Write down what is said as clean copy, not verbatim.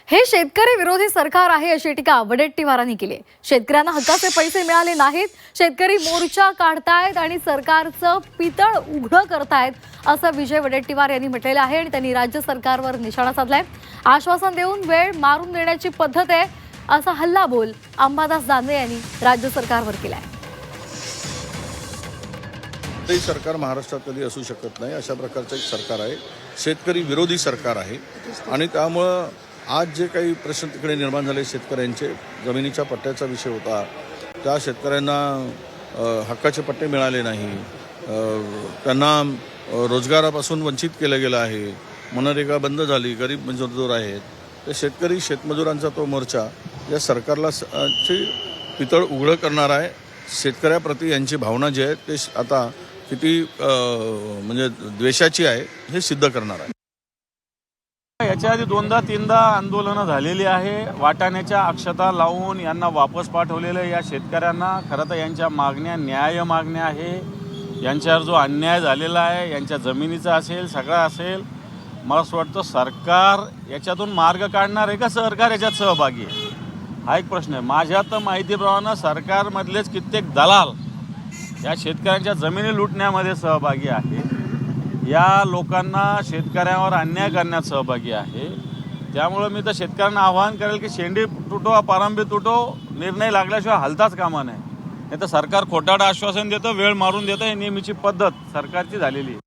हे शेतकरी विरोधी सरकार आहे अशी टीका वडेट्टीवारांनी केली। शेतकऱ्यांना हक्काचे पैसे मिळाले नाहीत, शेतकरी मोर्चा काढतायत आणि सरकारचं पितळ उघडं करतायत असं विजय वडेट्टीवार यांनी म्हटलेलं आहे आणि त्यांनी राज्य सरकारवर निशाणा साधलाय। आश्वासन देऊन वेळ मारून देण्याची पद्धत आहे असा हल्लाबोल अंबादास दानवे यांनी राज्य सरकारवर केलाय। ते सरकार महाराष्ट्रात कधी असू शकत नाही, अशा प्रकारचं एक सरकार आहे, शेतकरी विरोधी सरकार आहे आणि त्यामुळं आज जे काही प्रश्न तिकडे निर्माण झाले, शेतकऱ्यांचे जमिनीच्या पट्ट्याचा विषय होता, त्या शेतकऱ्यांना हक्काचे पट्टे मिळाले नाही, त्यांना रोजगारापासून वंचित केलं गेलं आहे, मनरेगा बंद झाली, गरीब मजूर आहेत, ते शेतकरी शेतमजुरांचा तो मोर्चा या सरकारला पितळ उघडं करणार आहे। शेतकऱ्याप्रती यांची भावना जी आहे ते आता किती म्हणजे द्वेषाची आहे हे सिद्ध करणार आहे। याच्या आधी दोनदा तीनदा आंदोलनं झालेली आहे, वाटाण्याच्या अक्षता लावून यांना वापस पाठवलेलं या शेतकऱ्यांना खरं तर यांच्या मागण्या न्याय मागण्या आहे। यांच्यावर जो अन्याय झालेला आहे, यांच्या जमिनीचा असेल, सगळा असेल, मला असं वाटतं सरकार याच्यातून मार्ग काढणार आहे का सरकार याच्यात सहभागी आहे हा एक प्रश्न आहे। माझ्या तर माहितीप्रमाणे सरकारमधलेच कित्येक दलाल या शेतकऱ्यांच्या जमिनी लुटण्यामध्ये सहभागी आहे, या लोकांना शेतकऱ्यांवर अन्याय करण्यात सहभागी आहे। त्यामुळे मी तर शेतकऱ्यांना आवाहन करेल की शेंडी तुटो पारंबी तुटो, निर्णय लागल्याशिवाय हलताच कामा नाही। नाही तर सरकार खोटारडं आश्वासन देतं, वेळ मारून देतं, ही नेहमीची पद्धत सरकारची झालेली आहे।